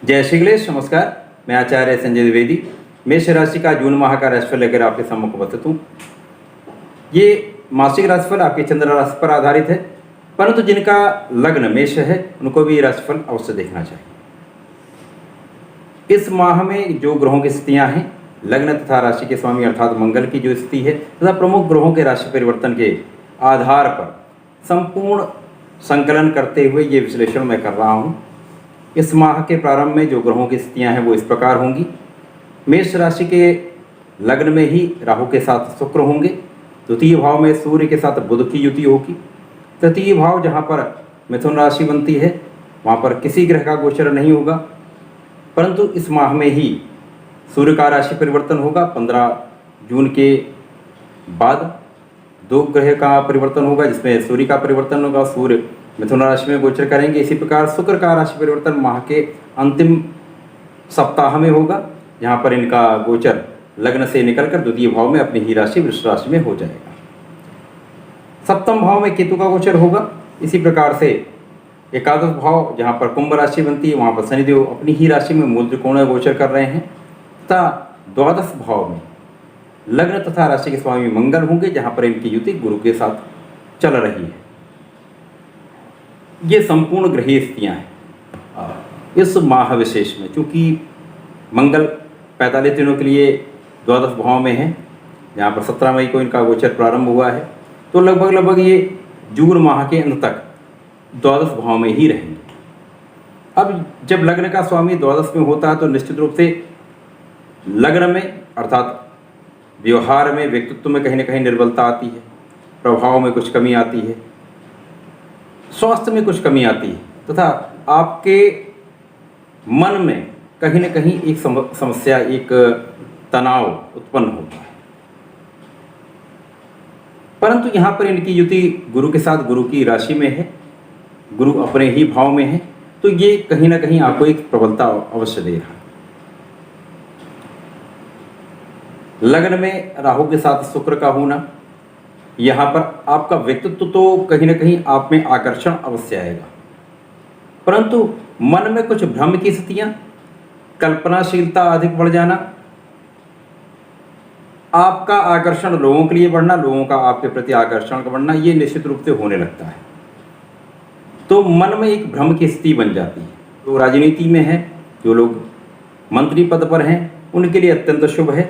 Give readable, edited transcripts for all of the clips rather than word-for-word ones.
जय श्री गणेश। नमस्कार, मैं आचार्य संजय द्विवेदी मेष राशि का जून माह का राशिफल लेकर आपके सम्मुख उपस्थित हूँ। ये मासिक राशिफल आपके चंद्र राशि पर आधारित है, परंतु जिनका लग्न मेष है उनको भी राशिफल अवश्य देखना चाहिए। इस माह में जो ग्रहों की स्थितियाँ हैं, लग्न तथा राशि के स्वामी अर्थात मंगल की जो स्थिति है तथा प्रमुख ग्रहों के राशि परिवर्तन के आधार पर संपूर्ण संकलन करते हुए ये विश्लेषण मैं कर रहा हूँ। इस माह के प्रारंभ में जो ग्रहों की स्थितियाँ हैं वो इस प्रकार होंगी। मेष राशि के लग्न में ही राहु के साथ शुक्र होंगे, द्वितीय भाव में सूर्य के साथ बुध की युति होगी, तृतीय भाव जहाँ पर मिथुन राशि बनती है वहाँ पर किसी ग्रह का गोचर नहीं होगा, परंतु इस माह में ही सूर्य का राशि परिवर्तन होगा। 15 जून के बाद 2 ग्रह का परिवर्तन होगा, जिसमें सूर्य का परिवर्तन होगा, सूर्य मिथुन राशि में गोचर करेंगे। इसी प्रकार शुक्र का राशि परिवर्तन माह के अंतिम सप्ताह में होगा, जहाँ पर इनका गोचर लग्न से निकलकर द्वितीय भाव में अपनी ही राशि वृष राशि में हो जाएगा। सप्तम भाव में केतु का गोचर होगा। इसी प्रकार से एकादश भाव जहाँ पर कुंभ राशि बनती है वहाँ पर शनिदेव अपनी ही राशि में मूल त्रिकोण में गोचर कर रहे हैं, तथा द्वादश भाव में लग्न तथा राशि के स्वामी मंगल होंगे, जहाँ पर इनकी युति गुरु के साथ चल रही है। ये संपूर्ण ग्रहीय स्थितियाँ हैं इस माह विशेष में। चूँकि मंगल 45 दिनों के लिए द्वादश भाव में है, जहाँ पर 17 मई को इनका गोचर प्रारंभ हुआ है, तो लगभग ये जून माह के अंत तक द्वादश भाव में ही रहेंगे। अब जब लग्न का स्वामी द्वादश में होता है तो निश्चित रूप से लग्न में अर्थात व्यवहार में, व्यक्तित्व में कहीं ना कहीं निर्बलता आती है, प्रभाव में कुछ कमी आती है, स्वास्थ्य में कुछ कमी आती है, तथा आपके मन में कहीं ना कहीं एक समस्या, एक तनाव उत्पन्न होता है। परंतु यहाँ पर इनकी युति गुरु के साथ गुरु की राशि में है, गुरु अपने ही भाव में है, तो ये कहीं ना कहीं आपको एक प्रबलता अवश्य दे रहा है। लग्न में राहु के साथ शुक्र का होना, यहाँ पर आपका व्यक्तित्व तो कहीं ना कहीं आप में आकर्षण अवश्य आएगा, परंतु मन में कुछ भ्रम की स्थितियाँ, कल्पनाशीलता अधिक बढ़ जाना, आपका आकर्षण लोगों के लिए बढ़ना, लोगों का आपके प्रति आकर्षण का बढ़ना, ये निश्चित रूप से होने लगता है। तो मन में एक भ्रम की स्थिति बन जाती है। जो राजनीति में है, जो लोग मंत्री पद पर हैं, उनके लिए अत्यंत शुभ है।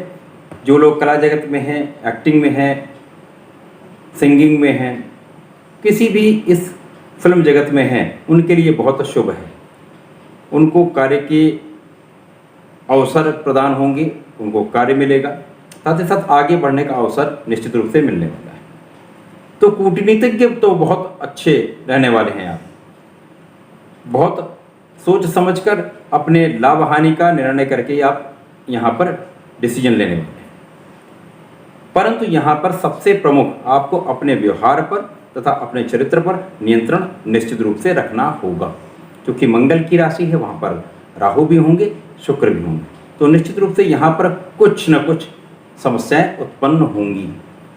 जो लोग कला जगत में हैं, एक्टिंग में हैं, सिंगिंग में हैं, किसी भी इस फिल्म जगत में हैं, उनके लिए बहुत शुभ है। उनको कार्य के अवसर प्रदान होंगे, उनको कार्य मिलेगा, साथ ही साथ आगे बढ़ने का अवसर निश्चित रूप से मिलने वाला है। तो कूटनीतिज्ञ तो बहुत अच्छे रहने वाले हैं। आप बहुत सोच समझकर अपने लाभ हानि का निर्णय करके आप यहाँ पर डिसीजन लेने वाले हैं। परंतु यहाँ पर सबसे प्रमुख आपको अपने व्यवहार पर तथा अपने चरित्र पर नियंत्रण निश्चित रूप से रखना होगा। क्योंकि मंगल की राशि है, वहाँ पर राहु भी होंगे, शुक्र भी होंगे, तो निश्चित रूप से यहाँ पर कुछ न कुछ समस्याएं उत्पन्न होंगी।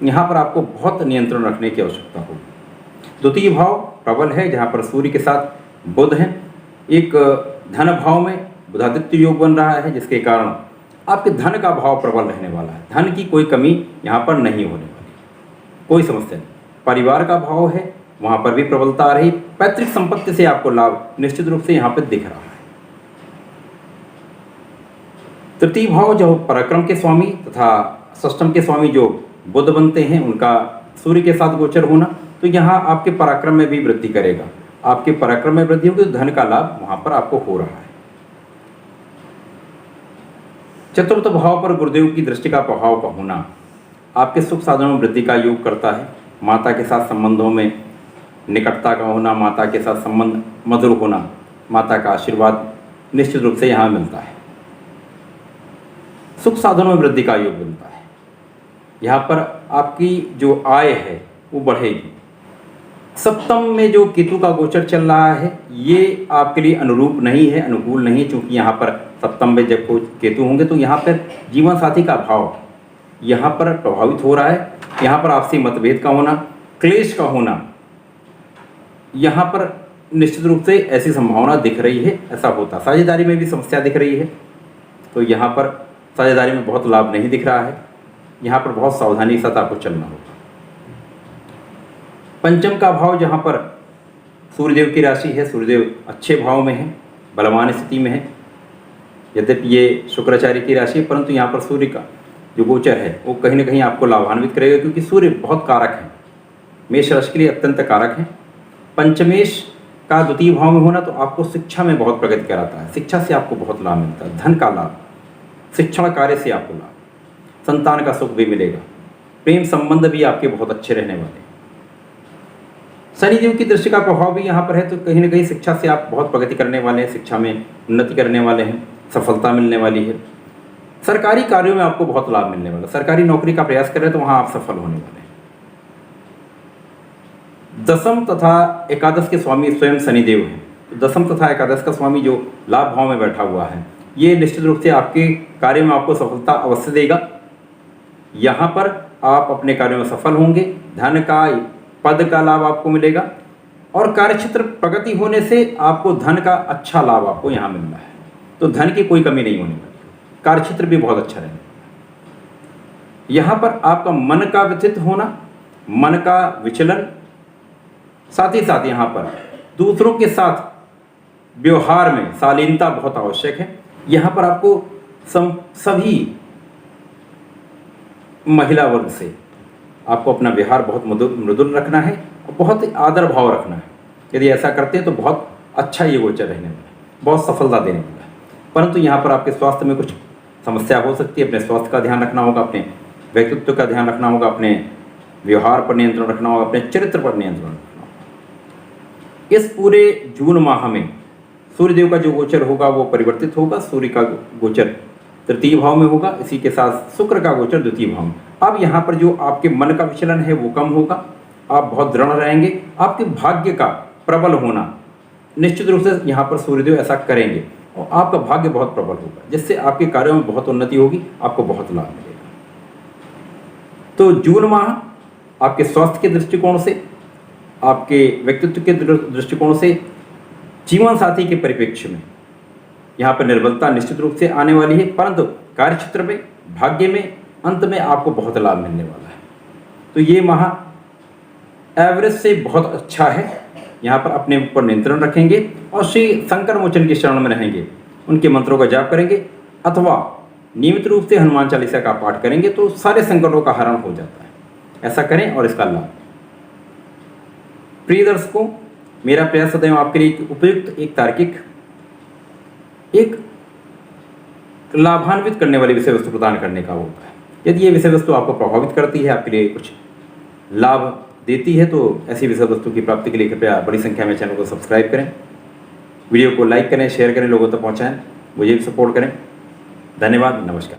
यहाँ पर आपको बहुत नियंत्रण रखने की आवश्यकता होगी। द्वितीय भाव प्रबल है, जहाँ पर सूर्य के साथ बुध है। एक धन भाव में बुधादित्य योग बन रहा है, जिसके कारण आपके धन का भाव प्रबल रहने वाला है। धन की कोई कमी यहाँ पर नहीं होने वाली, कोई समस्या नहीं। परिवार का भाव है, वहाँ पर भी प्रबलता आ रही। पैतृक संपत्ति से आपको लाभ निश्चित रूप से यहाँ पर दिख रहा है। तृतीय भाव जो पराक्रम के स्वामी तथा षष्ठम के स्वामी जो बुध बनते हैं, उनका सूर्य के साथ गोचर होना, तो यहाँ आपके पराक्रम में भी वृद्धि करेगा। आपके पराक्रम में वृद्धि होगी तो धन का लाभ वहाँ पर आपको हो रहा है। चतुर्थ भाव पर गुरुदेव की दृष्टि का प्रभाव का होना आपके सुख साधनों में वृद्धि का योग करता है। माता के साथ संबंधों में निकटता का होना, माता के साथ संबंध मधुर होना, माता का आशीर्वाद निश्चित रूप से यहाँ मिलता है। सुख साधनों में वृद्धि का योग मिलता है। यहाँ पर आपकी जो आय है वो बढ़ेगी। सप्तम में जो केतु का गोचर चल रहा है, ये आपके लिए अनुरूप नहीं है, अनुकूल नहीं है। चूँकि यहाँ पर सप्तम में जब केतु होंगे तो यहाँ पर जीवन साथी का भाव यहाँ पर प्रभावित हो रहा है। यहाँ पर आपसी मतभेद का होना, क्लेश का होना यहाँ पर निश्चित रूप से ऐसी संभावना दिख रही है, ऐसा होता। साझेदारी में भी समस्या दिख रही है, तो यहाँ पर साझेदारी में बहुत लाभ नहीं दिख रहा है। यहाँ पर बहुत सावधानी के साथ आपको चलना होगा। पंचम का भाव जहाँ पर सूर्यदेव की राशि है, सूर्यदेव अच्छे भाव में है, बलवान स्थिति में है। यद्यपि ये शुक्राचार्य की राशि है, परंतु यहाँ पर सूर्य का जो गोचर है वो कहीं ना कहीं आपको लाभान्वित करेगा, क्योंकि सूर्य बहुत कारक है, मेष राशि के लिए अत्यंत कारक है। पंचमेश का द्वितीय भाव में होना तो आपको शिक्षा में बहुत प्रगति कराता है, शिक्षा से आपको बहुत लाभ मिलता है, धन का लाभ, शिक्षण कार्य से आपको लाभ, संतान का सुख भी मिलेगा, प्रेम संबंध भी आपके बहुत अच्छे रहने वाले हैं। शनिदेव की दृष्टि का प्रभाव भी यहाँ पर है, तो कहीं ना कहीं शिक्षा से आप बहुत प्रगति करने वाले हैं, शिक्षा में उन्नति करने वाले हैं, सफलता मिलने वाली है। सरकारी कार्यों में आपको बहुत लाभ मिलने वाला, सरकारी नौकरी का प्रयास कर रहे हैं तो वहाँ आप सफल होने वाले हैं। दसम तथा एकादश के स्वामी स्वयं शनिदेव हैं, तो दसम तथा एकादश का स्वामी जो लाभ भाव में बैठा हुआ है, ये निश्चित रूप से आपके कार्य में आपको सफलता अवश्य देगा। यहाँ पर आप अपने कार्यों में सफल होंगे, धन का, पद का लाभ आपको मिलेगा, और कार्यक्षेत्र प्रगति होने से आपको धन का अच्छा लाभ आपको यहाँ मिल रहा है, तो धन की कोई कमी नहीं होने वाली, कार्यक्षेत्र भी बहुत अच्छा रहेगा। यहाँ पर आपका मन का व्यथित होना, मन का विचलन, साथ ही साथ यहाँ पर दूसरों के साथ व्यवहार में शालीनता बहुत आवश्यक है। यहाँ पर आपको सभी महिला वर्ग से आपको अपना व्यवहार बहुत मृदुल रखना है और बहुत आदर भाव रखना है। यदि ऐसा करते हैं तो बहुत अच्छा ये गोचर रहने वाला है, बहुत सफलता देने वाला है। परंतु यहाँ पर आपके स्वास्थ्य में कुछ समस्या हो सकती है, अपने स्वास्थ्य का ध्यान रखना होगा, अपने व्यक्तित्व का ध्यान रखना होगा, अपने व्यवहार पर नियंत्रण रखना होगा, अपने चरित्र पर नियंत्रण रखना होगा। इस पूरे जून माह में सूर्यदेव का जो गोचर होगा वो परिवर्तित होगा, सूर्य का गोचर तृतीय भाव में होगा, इसी के साथ शुक्र का गोचर द्वितीय भाव में। अब यहाँ पर जो आपके मन का विचलन है वो कम होगा, आप बहुत दृढ़ रहेंगे, आपके भाग्य का प्रबल होना निश्चित रूप से यहाँ पर सूर्यदेव ऐसा करेंगे और आपका भाग्य बहुत प्रबल होगा, जिससे आपके कार्यों में बहुत उन्नति होगी, आपको बहुत लाभ मिलेगा। तो जून माह आपके स्वास्थ्य के दृष्टिकोण से, आपके व्यक्तित्व के दृष्टिकोण से, जीवन साथी के परिप्रेक्ष्य में यहाँ पर निर्बलता निश्चित रूप से आने वाली है, परंतु कार्यक्षेत्र में, भाग्य में, अंत में आपको बहुत लाभ मिलने वाला है। तो ये माह एवरेज से बहुत अच्छा है। यहाँ पर अपने ऊपर नियंत्रण रखेंगे और श्री शंकर मोचन के शरण में रहेंगे, उनके मंत्रों का जाप करेंगे अथवा नियमित रूप से हनुमान चालीसा का पाठ करेंगे तो सारे संकटों का हरण हो जाता है। ऐसा करें और इसका लाभ। प्रिय दर्शकों, मेरा प्रयास सदैव आपके लिए एक उपयुक्त, एक तार्किक, एक लाभान्वित करने वाली विषय वस्तु प्रदान करने का होता है। यदि ये विषय वस्तु आपको प्रभावित करती है, आपके लिए कुछ लाभ देती है, तो ऐसी विषय वस्तु की प्राप्ति के लिए कृपया बड़ी संख्या में चैनल को सब्सक्राइब करें, वीडियो को लाइक करें, शेयर करें, लोगों तक पहुंचाएं, मुझे भी सपोर्ट करें। धन्यवाद, नमस्कार।